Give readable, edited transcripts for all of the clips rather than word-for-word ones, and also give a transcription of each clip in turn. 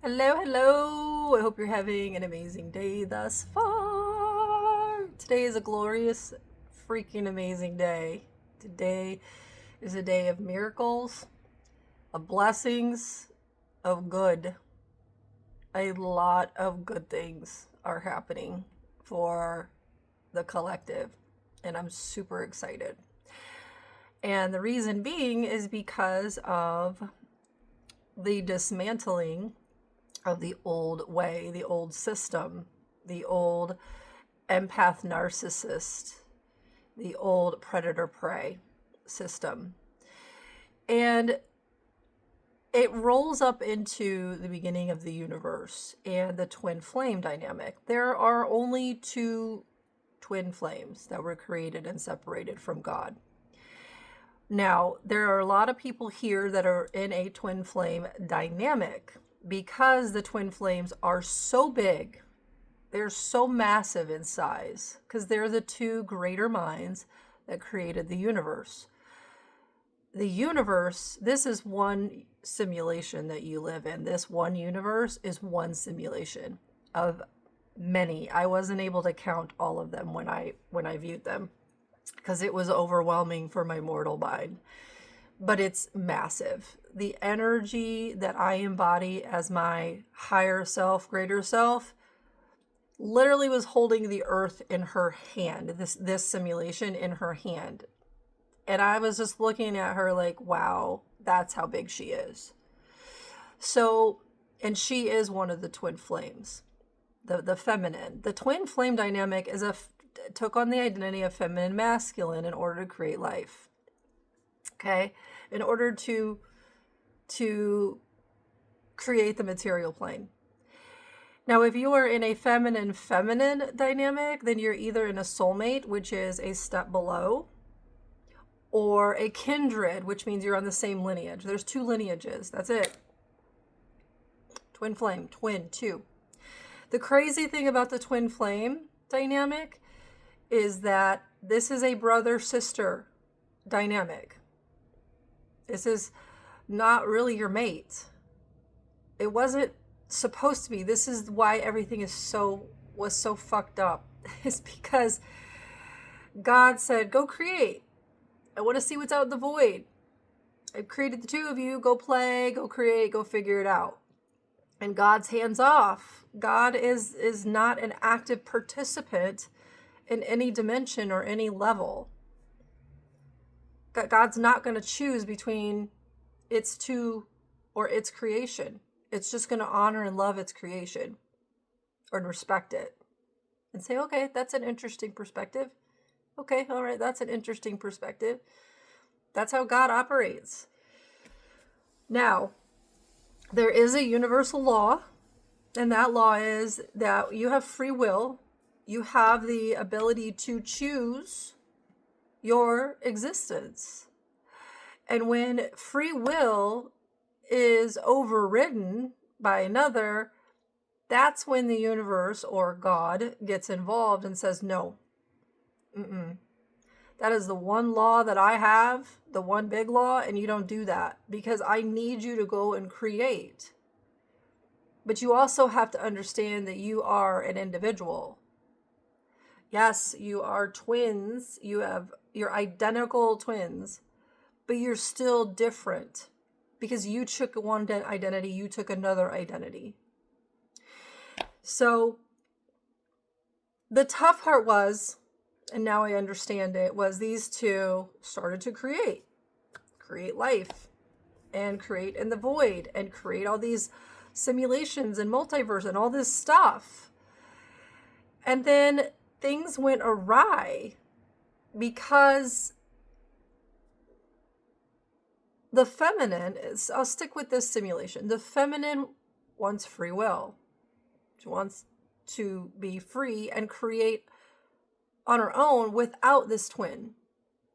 Hello, hello. I hope you're having an amazing day thus far. Today is a glorious, freaking amazing day. Today is a day of miracles, of blessings, of good. A lot of good things are happening for the collective, and I'm super excited. And the reason being is because of the dismantling of the old way, the old system, the old empath narcissist, the old predator prey system. And it rolls up into the beginning of the universe and the twin flame dynamic. There are only two twin flames that were created and separated from God. Now, there are a lot of people here that are in a twin flame dynamic because the twin flames are so big. They're so massive in size because they're the two greater minds that created the universe. The universe, this is one simulation that you live in. This one universe is one simulation of many. I wasn't able to count all of them when I viewed them because it was overwhelming for my mortal mind. But it's massive. The energy that I embody as my higher self, greater self, literally was holding the earth in her hand, this simulation in her hand. And I was just looking at her like, wow, that's how big she is. So, and she is one of the twin flames, the feminine. The twin flame dynamic took on the identity of feminine masculine in order to create life. Okay? In order to create the material plane. Now, if you are in a feminine dynamic, then you're either in a soulmate, which is a step below, or a kindred, which means you're on the same lineage. There's two lineages. That's it. Twin flame, twin, two. The crazy thing about the twin flame dynamic is that this is a brother-sister dynamic. This is not really your mate. It wasn't supposed to be. This is why everything was so fucked up. It's because God said, go create. I want to see what's out in the void. I've created the two of you. Go play, go create, go figure it out. And God's hands off. God is not an active participant in any dimension or any level. God's not going to choose between its two or its creation. It's just going to honor and love its creation or respect it and say, okay, that's an interesting perspective. Okay, all right, that's an interesting perspective. That's how God operates. Now, there is a universal law, and that law is that you have free will. You have the ability to choose your existence. And when free will is overridden by another, that's when the universe or God gets involved and says, no. That is the one law that I have, the one big law, and you don't do that because I need you to go and create. But you also have to understand that you are an individual. Yes, you are twins. You're identical twins, but you're still different because you took one identity, you took another identity. So the tough part was, and now I understand it, was these two started to create life and create in the void and create all these simulations and multiverse and all this stuff. And then things went awry because the feminine is, I'll stick with this simulation. The feminine wants free will. She wants to be free and create on her own without this twin.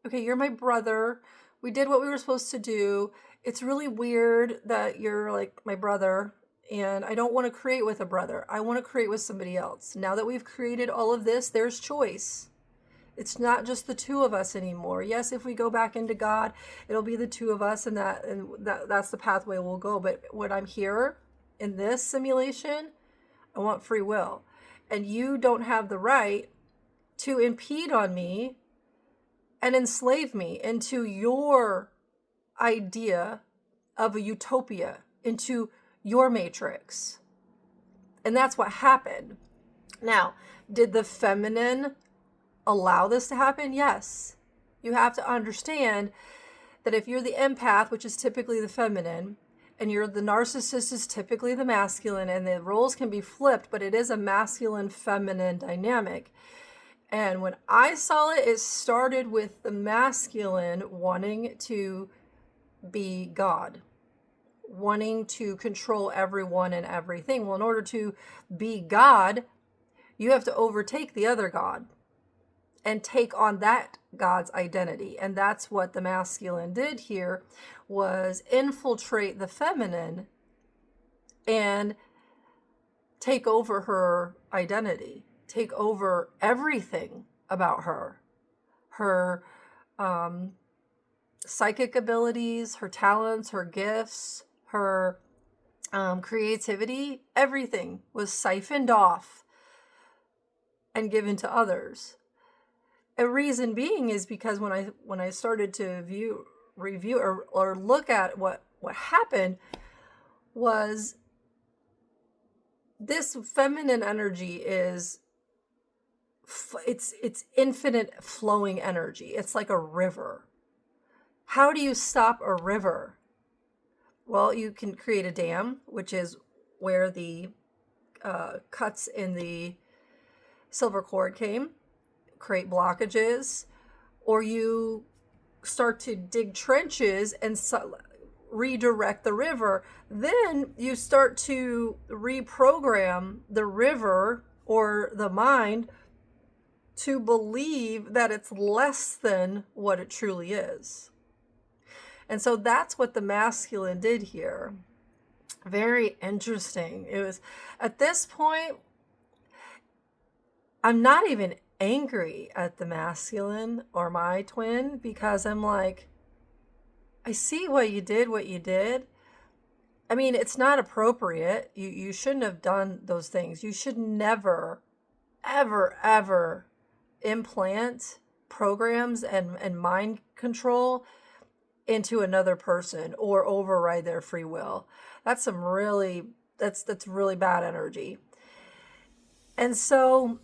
Okay, you're my brother. We did what we were supposed to do. It's really weird that you're like my brother, and I don't want to create with a brother. I want to create with somebody else. Now that we've created all of this, there's choice. It's not just the two of us anymore. Yes, if we go back into God, it'll be the two of us, and that's the pathway we'll go. But when I'm here, in this simulation, I want free will. And you don't have the right to impede on me and enslave me into your idea of a utopia, into your matrix. And that's what happened. Now, did the feminine allow this to happen? Yes. You have to understand that if you're the empath, which is typically the feminine, and you're the narcissist is typically the masculine, and the roles can be flipped, but it is a masculine feminine dynamic. And when I saw it, it started with the masculine wanting to be God, wanting to control everyone and everything. Well, in order to be God, you have to overtake the other God and take on that God's identity. And that's what the masculine did here, was infiltrate the feminine and take over her identity, take over everything about her, her psychic abilities, her talents, her gifts, her creativity. Everything was siphoned off and given to others. A reason being is because when I started to review or look at what happened, was this feminine energy is it's infinite flowing energy. It's like a river. How do you stop a river? Well, you can create a dam, which is where the cuts in the silver cord came, create blockages, or you start to dig trenches and redirect the river. Then you start to reprogram the river or the mind to believe that it's less than what it truly is. And so that's what the masculine did here. Very interesting. It was at this point, I'm not even angry at the masculine or my twin, because I'm like, I see what you did. I mean, it's not appropriate. You shouldn't have done those things. You should never, ever, ever implant programs and mind control into another person or override their free will. That's really bad energy. And so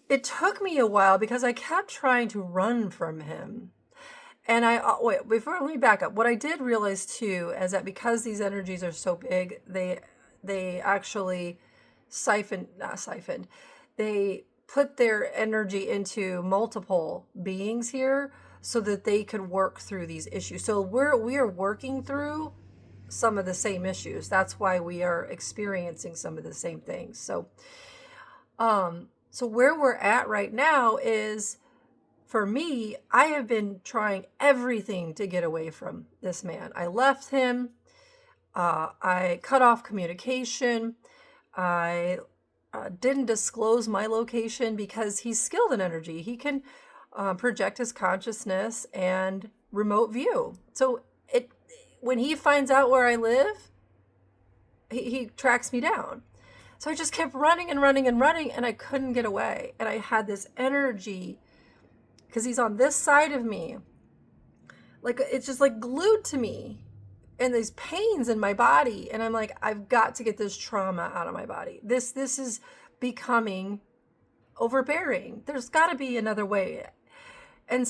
it took me a while because I kept trying to run from him. And let me back up. What I did realize too is that because these energies are so big, they actually they put their energy into multiple beings here so that they could work through these issues. So we are working through some of the same issues. That's why we are experiencing some of the same things. So where we're at right now is, for me, I have been trying everything to get away from this man. I left him. I cut off communication. I didn't disclose my location because he's skilled in energy. He can project his consciousness and remote view. So when he finds out where I live, he tracks me down. So I just kept running and running and running, and I couldn't get away. And I had this energy, because he's on this side of me, like it's just like glued to me, and these pains in my body. And I'm like, I've got to get this trauma out of my body. This is becoming overbearing. There's got to be another way. And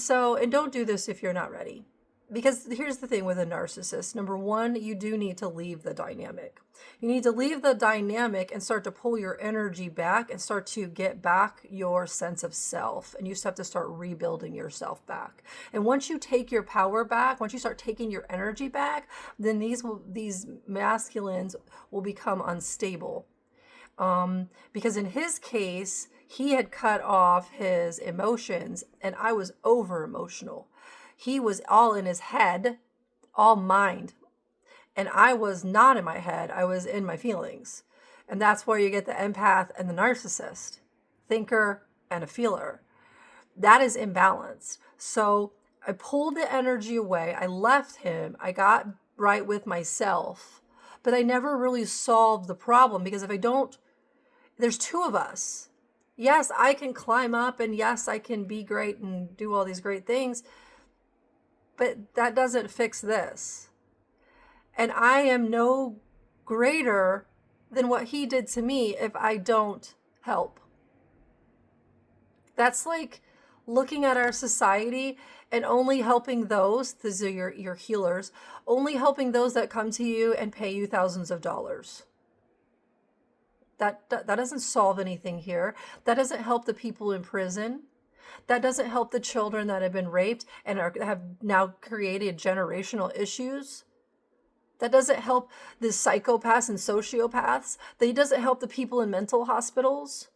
don't do this if you're not ready. Because here's the thing with a narcissist. Number one, you do need to leave the dynamic. You need to leave the dynamic and start to pull your energy back and start to get back your sense of self. And you just have to start rebuilding yourself back. And once you take your power back, once you start taking your energy back, then these masculines will become unstable. Because in his case, he had cut off his emotions, and I was over emotional. He was all in his head, all mind. And I was not in my head. I was in my feelings. And that's where you get the empath and the narcissist, thinker and a feeler. That is imbalanced. So I pulled the energy away. I left him. I got right with myself. but I never really solved the problem, because if I don't, there's two of us. Yes, I can climb up, and yes, I can be great and do all these great things, but that doesn't fix this. And I am no greater than what he did to me if I don't help. That's like looking at our society and only helping those are your healers, only helping those that come to you and pay you thousands of dollars. That doesn't solve anything here. That doesn't help the people in prison. That doesn't help the children that have been raped and have now created generational issues. That doesn't help the psychopaths and sociopaths. That doesn't help the people in mental hospitals.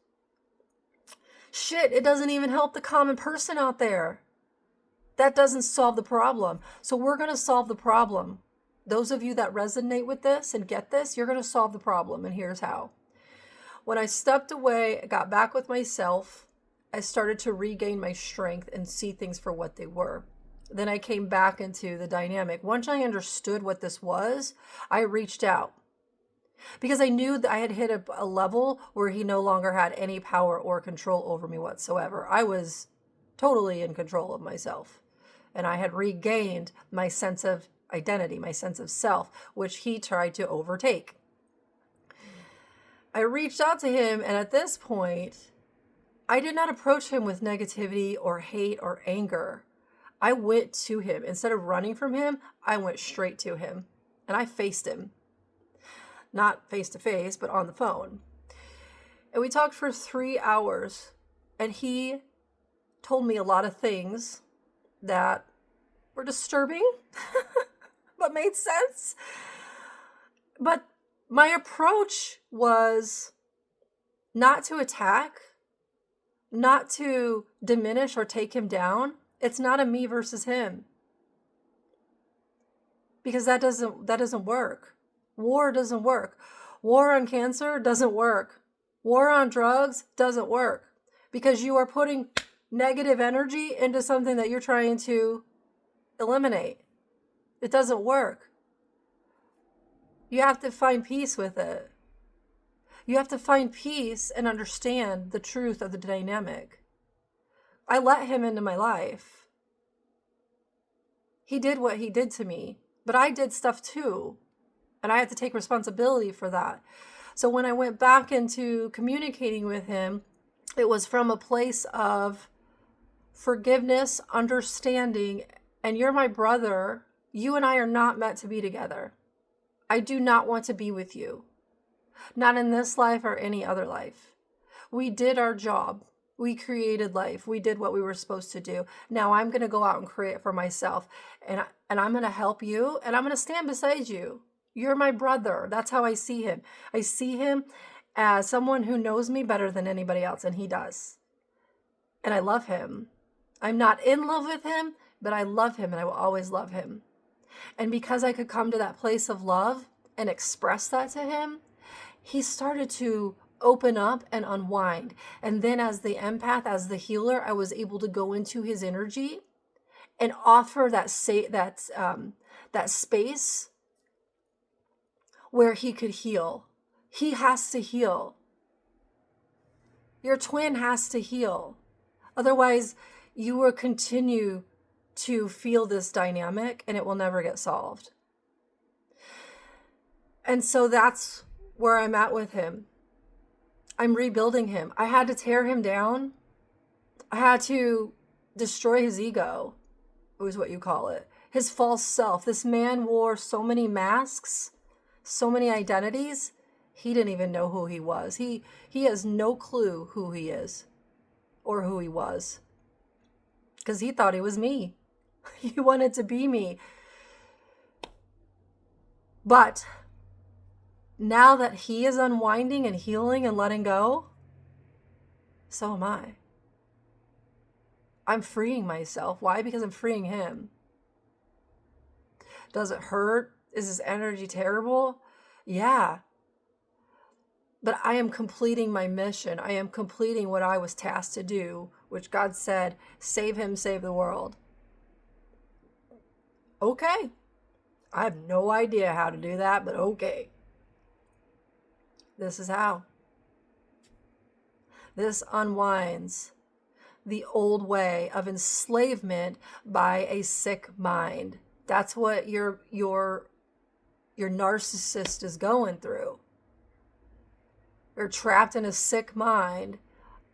Shit, it doesn't even help the common person out there. That doesn't solve the problem. So we're going to solve the problem. Those of you that resonate with this and get this, you're going to solve the problem. And here's how. When I stepped away, I got back with myself, I started to regain my strength and see things for what they were. Then I came back into the dynamic. Once I understood what this was, I reached out, because I knew that I had hit a level where he no longer had any power or control over me whatsoever. I was totally in control of myself, and I had regained my sense of identity, my sense of self, which he tried to overtake. I reached out to him, and at this point, I did not approach him with negativity or hate or anger. I went to him. Instead of running from him, I went straight to him, and I faced him. Not face to face, but on the phone. And we talked for 3 hours, and he told me a lot of things that were disturbing, but made sense. But my approach was not to attack, not to diminish or take him down. It's not a me versus him, because that doesn't work. War doesn't work. War on cancer doesn't work. War on drugs doesn't work, because you are putting negative energy into something that you're trying to eliminate. It doesn't work. You have to find peace with it. You have to find peace and understand the truth of the dynamic. I let him into my life. He did what he did to me, but I did stuff too. And I had to take responsibility for that. So when I went back into communicating with him, it was from a place of forgiveness, understanding, and you're my brother. You and I are not meant to be together. I do not want to be with you. Not in this life or any other life. We did our job. We created life. We did what we were supposed to do. Now I'm going to go out and create for myself. And I'm going to help you. And I'm going to stand beside you. You're my brother. That's how I see him. I see him as someone who knows me better than anybody else. And he does. And I love him. I'm not in love with him, but I love him, and I will always love him. And because I could come to that place of love and express that to him, he started to open up and unwind. And then as the empath, as the healer, I was able to go into his energy and offer that space where he could heal. He has to heal. Your twin has to heal. Otherwise, you will continue to feel this dynamic and it will never get solved. And so that's where I'm at with him. I'm rebuilding him. I had to tear him down. I had to destroy his ego, is what you call it. His false self. This man wore so many masks, so many identities. He didn't even know who he was. He has no clue who he is or who he was, because he thought he was me. He wanted to be me. But now that he is unwinding and healing and letting go, so am I. I'm freeing myself. Why? Because I'm freeing him. Does it hurt? Is his energy terrible? Yeah. But I am completing my mission. I am completing what I was tasked to do, which God said, save him, save the world. Okay. I have no idea how to do that, but okay. This is how. This unwinds the old way of enslavement by a sick mind. That's what your narcissist is going through. You're trapped in a sick mind,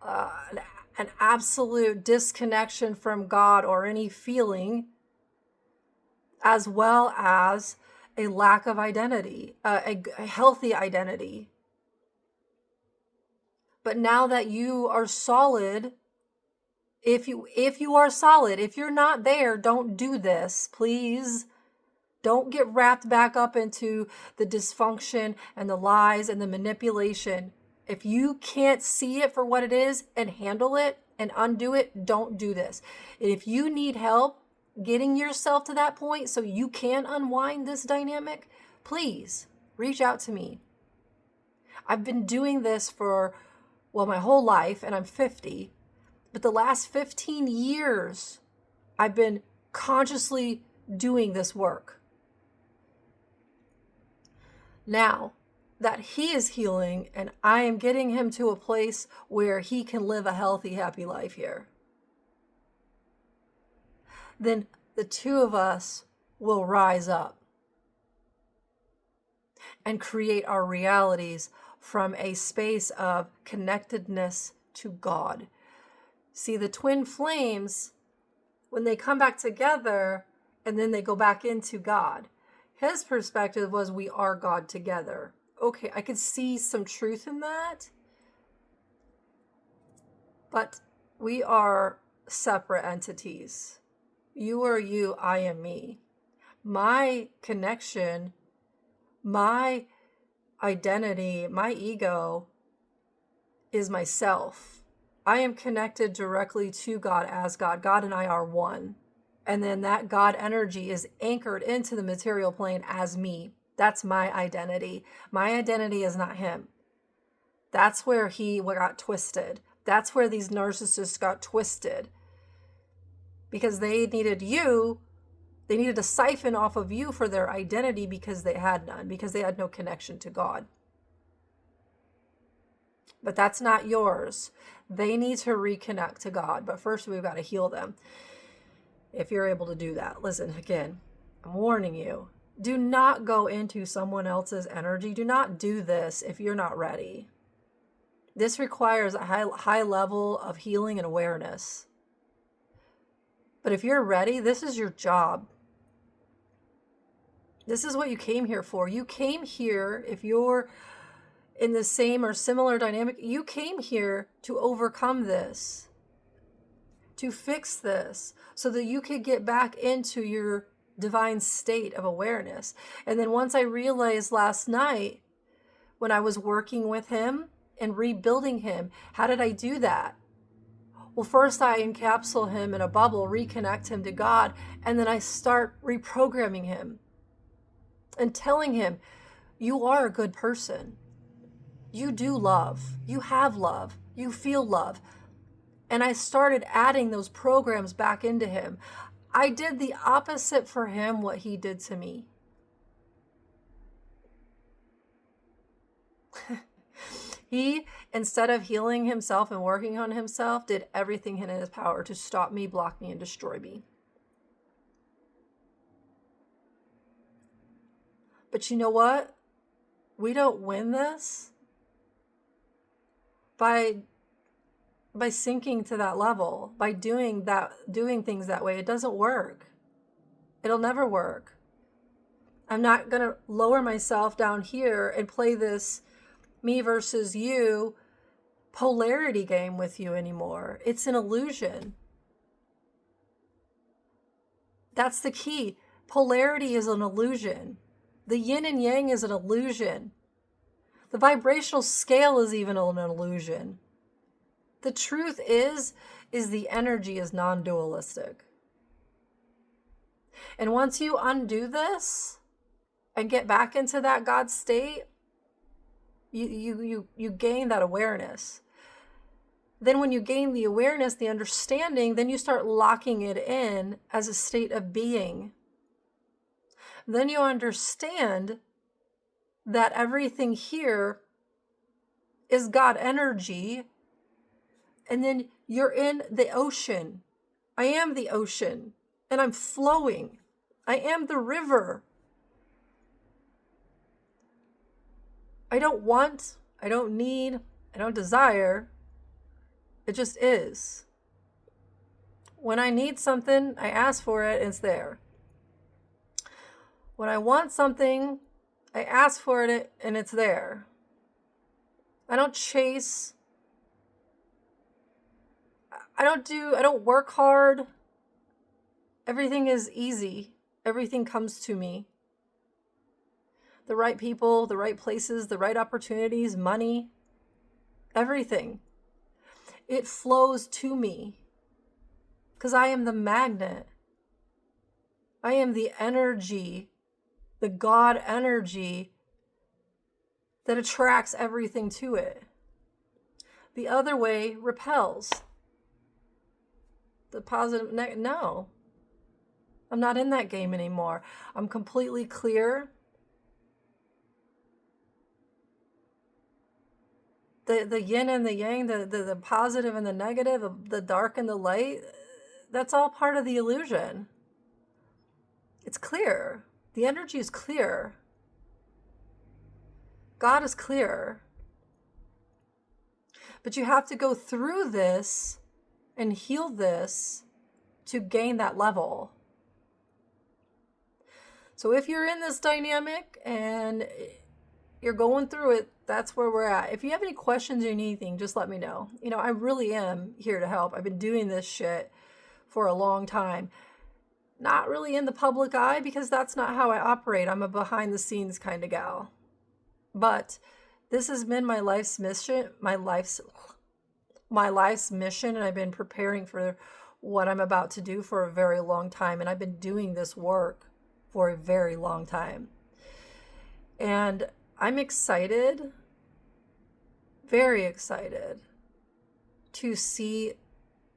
an absolute disconnection from God or any feeling, as well as a lack of identity, a healthy identity. But now that you are solid, if you are solid, if you're not there, don't do this, please. Don't get wrapped back up into the dysfunction and the lies and the manipulation. If you can't see it for what it is and handle it and undo it, don't do this. And if you need help getting yourself to that point so you can unwind this dynamic, please reach out to me. I've been doing this for, my whole life, and I'm 50. But the last 15 years, I've been consciously doing this work. Now that he is healing and I am getting him to a place where he can live a healthy, happy life here, then the two of us will rise up and create our realities from a space of connectedness to God. See, the twin flames, when they come back together and then they go back into God, his perspective was we are God together. Okay, I could see some truth in that. But we are separate entities. You are you, I am me. My connection, my identity, my ego is myself. I am connected directly to God as God. God and I are one. And then that God energy is anchored into the material plane as me. That's my identity. My identity is not him. That's where he got twisted. That's where these narcissists got twisted. Because they needed you. They needed to siphon off of you for their identity because they had none. Because they had no connection to God. But that's not yours. They need to reconnect to God. But first we've got to heal them. If you're able to do that. Listen, again, I'm warning you. Do not go into someone else's energy. Do not do this if you're not ready. This requires a high level of healing and awareness. But if you're ready, this is your job. This is what you came here for. You came here, if you're in the same or similar dynamic, you came here to overcome this, to fix this, so that you could get back into your divine state of awareness. And then once I realized last night, when I was working with him and rebuilding him, how did I do that? Well, first I encapsulate him in a bubble, reconnect him to God, and then I start reprogramming him and telling him, you are a good person. You do love. You have love. You feel love. And I started adding those programs back into him. I did the opposite for him, what he did to me. He, instead of healing himself and working on himself, did everything in his power to stop me, block me, and destroy me. But you know what? We don't win this by sinking to that level, by doing things that way. It doesn't work. It'll never work. I'm not going to lower myself down here and play this me versus you polarity game with you anymore. It's an illusion. That's the key. Polarity is an illusion. The yin and yang is an illusion. The vibrational scale is even an illusion. The truth is the energy is non-dualistic. And once you undo this and get back into that God state, you gain that awareness. Then when you gain the awareness, the understanding, then you start locking it in as a state of being. Then you understand that everything here is God energy. And then you're in the ocean. I am the ocean, and I'm flowing. I am the river. I don't want, I don't need, I don't desire. It just is. When I need something, I ask for it, it's there. When I want something, I ask for it, and it's there. I don't chase. I don't work hard. Everything is easy. Everything comes to me. The right people, the right places, the right opportunities, money, everything. It flows to me because I am the magnet. I am the energy, the God energy that attracts everything to it. The other way repels. The positive, no. I'm not in that game anymore. I'm completely clear. The yin and the yang, the positive and the negative, the dark and the light, that's all part of the illusion. It's clear. The energy is clear. God is clear. But you have to go through this and heal this to gain that level. So if you're in this dynamic and you're going through it, that's where we're at. If you have any questions or anything, just let me know. I really am here to help. I've been doing this shit for a long time. Not really in the public eye because that's not how I operate. I'm a behind the scenes kind of gal. But this has been my life's mission, and I've been preparing for what I'm about to do for a very long time. And I've been doing this work for a very long time. And I'm excited, very excited, to see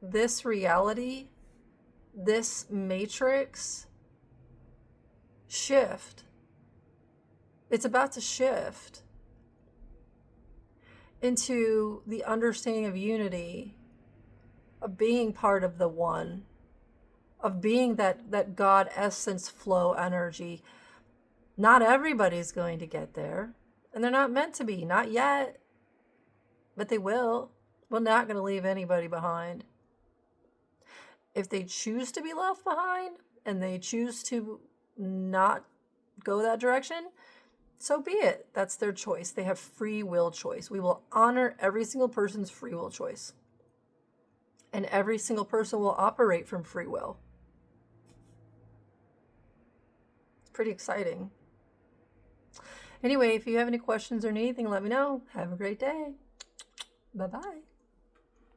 this reality, this matrix shift. It's about to shift into the understanding of unity, of being part of the one, of being that God essence flow energy. Not everybody's going to get there, and they're not meant to be, not yet, but they will. We're not going to leave anybody behind. If they choose to be left behind and they choose to not go that direction, so be it. That's their choice. They have free will choice. We will honor every single person's free will choice. And every single person will operate from free will. It's pretty exciting. Anyway, if you have any questions or anything, let me know. Have a great day. Bye-bye.